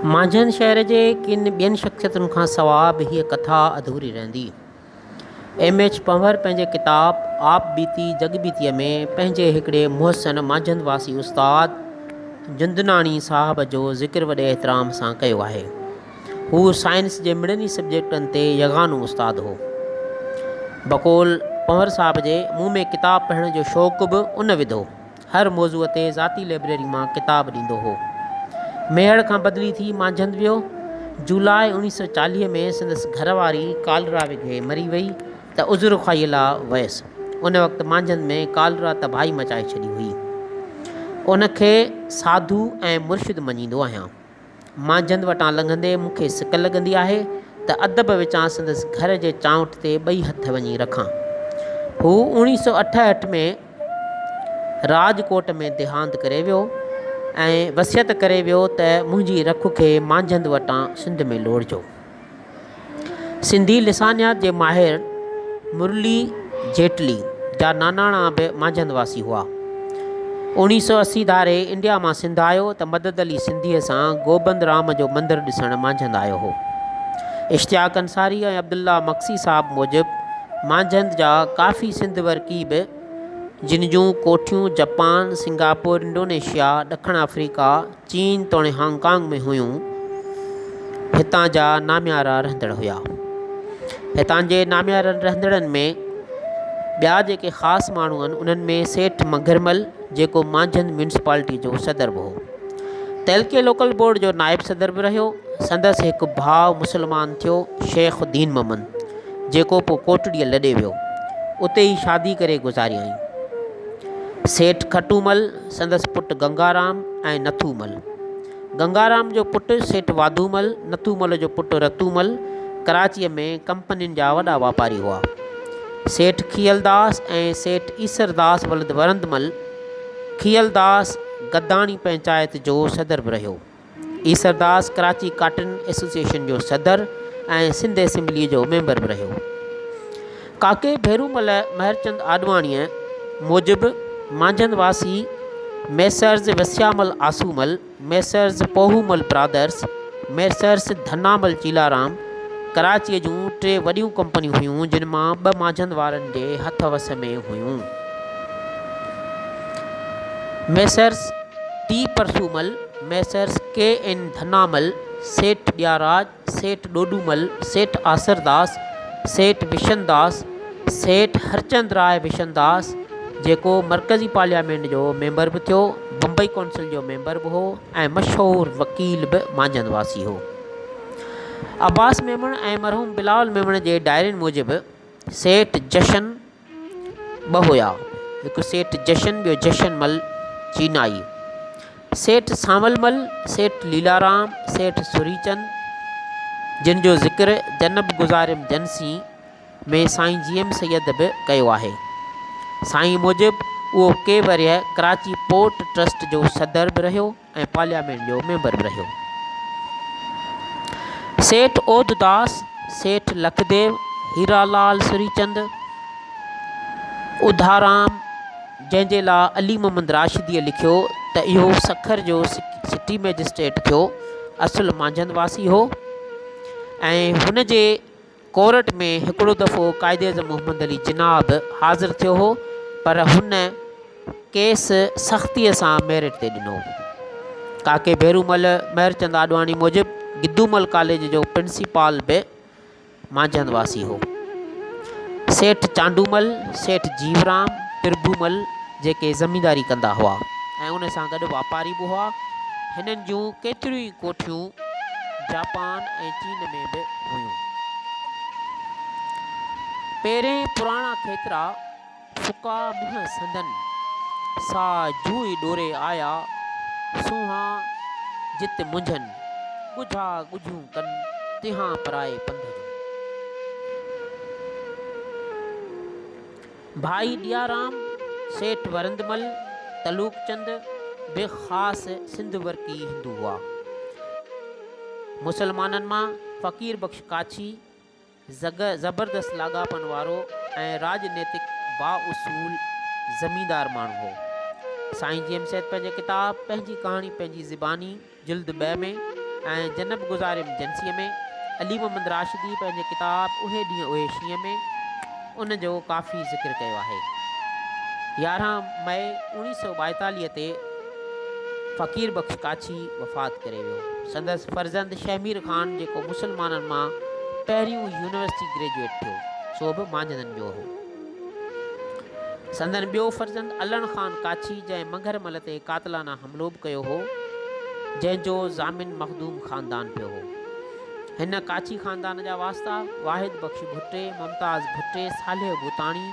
मांझंद शहर जे किन ॿियनि शख़्सियतुनि खां सवाइ बि हीअ कथा अधूरी रहंदी। एम.एच. पंवर पंहिंजे किताब आप बीती जगबीतीअ में पंहिंजे हिकिड़े मुहसन मांझंद वासी उस्ताद जुंदनाणी साहब जो ज़िक्र वॾे एतिराम सां कयो आहे। हू साइंस जे मिड़नि ई सब्जेक्टनि ते यगानो उस्ताद हो। बक़ौल पंवर साहब जे मुंहं में किताब पढ़ण जो शौक़ु बि उन विधो। हर मौज़ूअ ते ज़ाती लाइब्रेरी मां किताब ॾींदो हो। मेहड़ खां बदिली थी मांझंद वियो। जुलाई 1940 में संदसि घरवारी कालरा विघे मरी वई त उज़ुर ख़्वाहीअ लाइ वयसि। उन वक़्तु मांझंद में कालरा तबाही मचाए छॾी हुई। उनखे साधू ऐं मुर्शिद मञींदो आहियां। मांझंद वटां लंघंदे मूंखे सिक लॻंदी आहे त अदब विचां संदसि घर जे चांवट ते ॿई हथ वञी रखां। हू 1968 में राजकोट में देहांत करे वियो ऐं वसियत करे वियो त मुंहिंजी रख खे मांझंद वटां सिंध में लोड़िजो। सिंधी लिसानियात जे माहिर मुरली जेटली जा नानाणा बि मांझंद वासी हुआ। 1980 धारे इंडिया मां सिंध आयो त मदद अली सिंधीअ सां गोबंद राम जो मंदरु ॾिसणु मांझंद आयो हो। इश्तियाक अंसारी ऐं अब्दुल्ला मक्सी साहब मूजिबि मांझंद जा काफ़ी सिंध वरकीब जिन जूं कोठियूं जापान, सिंगापुर, इंडोनेशिया, ॾखण अफ्रीका, चीन तोणे हांगकांग में हुयूं, हितां जा नामियारा रहंदड़ हुआ। हितां जे नामियारनि रहंदड़नि में ॿिया जेके ख़ासि माण्हू आहिनि उन्हनि में सेठ मघरमल जेको मांझंद म्यूनिसिपालिटी जो सदर बि हो। तेलके लोकल बोर्ड जो नाइब सदर बि रहियो। संदसि हिकु भाउ मुस्लमान थियो शेख दीन मोहम्मद, जेको पोइ कोटड़ीअ लॾे वियो। उते ई शादी करे गुज़ारियईं। सेठ खटूमल, संदसि पुटु गंगाराम ऐं नथूमल। गंगाराम जो पुटु सेठ वाधूमल, नथूमल जो पुटु रतूमल कराचीअ में कंपनियुनि जा वॾा वापारी हुआ। सेठ खियलदास ऐं सेठ ईसरदास वलद वरंदमल। खियलदास गद्दाणी पंचायत जो सदर बि रहियो। ईसरदास कराची काटन एसोसिएशन जो सदर ऐं सिंध असेंबली जो मेंबर बि रहियो। काके भेरूमल महरचंद आडवाणीअ मूजिबि मांझंद वासी Messrs Wasyamal Asumal, Messrs Pohumal brothers, Messrs Dhanamal Chelaram कराचीअ जूं 3 वॾियूं कंपनियूं हुयूं जिन मां 2 मांझंद वारनि जे हथ वस में हुयूं। Messrs T Parsumal, Messrs K N. Dhanamal, Seth Diyaraj, सेठ डोडूमल, सेठ आसरदास, सेठ विशनदास, सेठ हरचंद राय विशनदास जेको मरकज़ी पार्लियामेंट जो मेंबर बि थियो, बम्बई कौंसिल जो मेंबर बि हो ऐं मशहूरु वकील बि मांझंद वासी हो। अब्बास मेमण ऐं मरहूम बिलावल मेमण जे डायरियुनि मूजिबि सेठ जशन 2 हुया। हिकु सेठ जशन, ॿियो जशनमल चीनाई। सेठ सांवलमल, सेठ लीलाराम, सेठ सुरीचंद जिन जो ज़िक्र जनब गुज़ारिम जनसी में साईं जी.एम. सैयद बि कयो आहे। साईं मूजिबि उहो के वरिय कराची पोर्ट ट्रस्ट जो सदर बि रहियो ऐं पार्लियामेंट जो मेंबर बि रहियो। सेठ ओधदास, सेठ लखदेव, हीरालाल सुरीचंद, उधाराम जंहिंजे लाइ अली मोहम्मद राशिदीअ लिखियो त इहो सखर जो सिटी मैजिस्ट्रेट थियो, असुल मांझंद वासी हो ऐं हुन जे कोर्ट में हिकिड़ो दफ़ो कायदे मोहम्मद अली जिनाब हाज़िर थियो हो, पर हुन केस सख़्तीअ सां मेरिट ते ॾिनो। काके भेरूमल महरचंद आडवाणी मूजिबि गिद्दूमल कॉलेज जो प्रिंसिपाल बि मांझंद वासी हो। सेठ चांडूमल, सेठ जीवराम, तिरभूमल जेके ज़मींदारी कंदा हुआ ऐं उन सां गॾु वापारी बि हुआ। हिननि जूं केतिरियूं ई कोठियूं जापान ऐं चीन में बि हुयूं। पहिरें पुराणा खेतरा फुका मुंहं संदन सा जूई डोरे आया सुहा जित मुंझन ॻुझा ॻुझूं कन तिहां पराए पंध जूं। भाई ॾियाराम, सेठ वरंदमल, तलूकचंद बि ख़ासि सिंध वर्की हिंदू हुआ। मुसलमाननि मां फ़कीर बख्श काछी ज़बरदस्त लाॻापन वारो ऐं राजनीतिक बाउसूल ज़मींदार माण्हू हो। साईं जी.एम. सैयद पंहिंजे किताब पंहिंजी कहाणी पंहिंजी ज़िबानी जिल्द 2 में ऐं जनब गुज़ारियम जंसीअ में। अली मोहम्मद राशिदी पंहिंजे किताब उहे ॾींहं उहे शींहं में उन जो काफ़ी ज़िक्र कयो आहे। 11 मई 1942 ते फ़क़ीर बख़्श काछी वफ़ात करे वियो। संदसि फर्ज़ंद शहमीर ख़ान जेको मुसलमाननि मां पहिरियों यूनिवर्सिटी ग्रेजुएट थियो, सो बि मांझंदनि जो हो। संदन ॿियो फर्ज़ंद अलन ख़ान काछी, जंहिं मंगरमल ते कातलाना हमिलो बि कयो हो, जंहिंजो ज़ामिन मखदूम ख़ानदान पियो हो। हिन काछी ख़ानदान जा वास्ता वाहिद बख़्श भुट्टे, मुमताज़ भुट्टे, सालिह भूताणी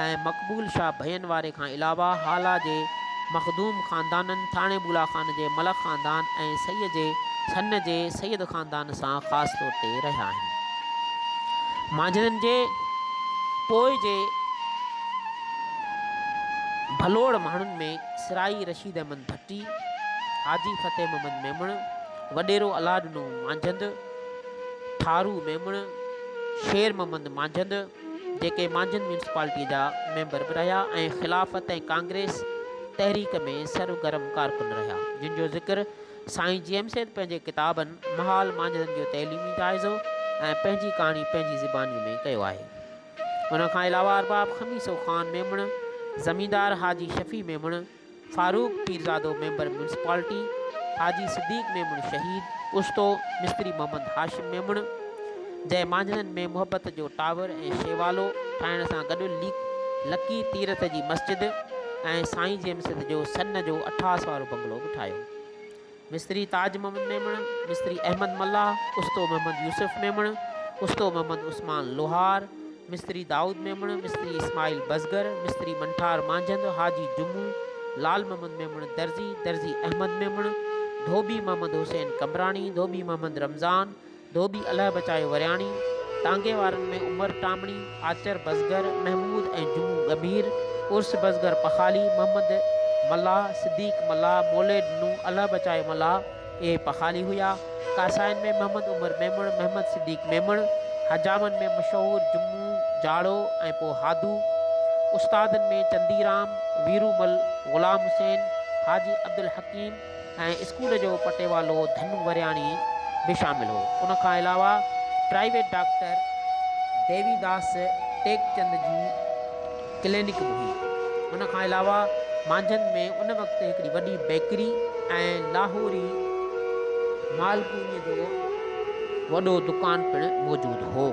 ऐं मक़बूल शाह भयन वारे खां अलावा हाला जे मखदूम ख़ानदाननि, थाणे बुला ख़ान जे मलक ख़ानदान ऐं सन जे सैयद ख़ानदान सां ख़ासि तौर ते रहिया आहिनि। मांझंदनि जे पोइ जे भलोड़ माण्हुनि में सिराई रशीद अहमद भट्टी, हाजी फ़तेह मोहम्मद मेमण, वॾेरो अलाॾनो मांझंद, ठारू मेमण, शेर मोहम्मद मांझंद, जेके मांझंद म्यूनिसिपालिटी जा मेंबर बि रहिया ऐं ख़िलाफ़त ऐं कांग्रेस तहरीक में सरगर्म कारकुन रहिया, जिन जो ज़िक्र साईं जेम्स पंहिंजे किताबनि महाल मांझंदनि जो तइलीमी जाइज़ो ऐं पंहिंजी कहाणी पंहिंजी ज़बानी में कयो आहे। उनखां अलावा अरबाब खमीसो ख़ान मेमण, ज़मींदार हाजी शफ़ी मेमण, फारूक पीरज़ादो मेंबर म्यूनिसिपालिटी, हाजी सिद्दीक़ मेमण शहीद, उस्तो मिस्त्री मोहम्मद हाशिम मेमण, जंहिं मांझंदनि में मुहबत जो टावर ऐं शेवालो ठाहिण सां गॾु लकी तीरथ जी मस्जिद ऐं साईं जेम्स जो सन जो 88 वारो बंगलो बि ठाहियो। मिस्त्री ताज मोहम्मद मेमण, मिस्त्री अहमद मल्ला, उस्तो मोहम्मद यूसुफ मेमण, उस्तो मोहम्मद उस्मान लोहार, मिस्त्री दाऊद मेमण, मिस्त्री इस्माइल बज़गर, मिस्त्री मंठार मांझंद, हाजी जुमू, लाल मोहम्मद मेमण दर्जी अहमद मेमण, धोबी मोहम्मद हुसैन कमरानी, धोबी मोहम्मद रमज़ान, धोबी अल्लाह बचायो वरियाणी, टांगे वारनि में उमर टामणी, आचर बज़गर, महमूद ऐं जुमू गंभीर, उर्स बज़गर पखाली, मोहम्मद मल्ला, सिद्दीक़ मल्ला, मोलेड नू, अल्लाह बचायो मल्ला, ये पखाली हुआ। कासाइन में मोहम्मद उमर मेमण, मोहम्मद सिद्दीक़ मेमण, हजामन में मशहूर जुमू जाड़ो ऐं पोइ हादू, उस्तादनि में चंदीराम, वीरूमल, ग़ुलाम हुसैन, हाजी अब्दुल हकीम ऐं स्कूल जो पटेवालो धनु वरियाणी भी शामिल हो। उनखां अलावा प्राइवेट डॉक्टर देवीदास टेकचंद जी क्लिनिक बि हुई। उनखां अलावा मांझंद में उन वक़्तु हिकिड़ी वॾी बेकरी ऐं लाहौरी मालपूड़ीअ जो वॾो दुकान पिणु मौजूदु हो।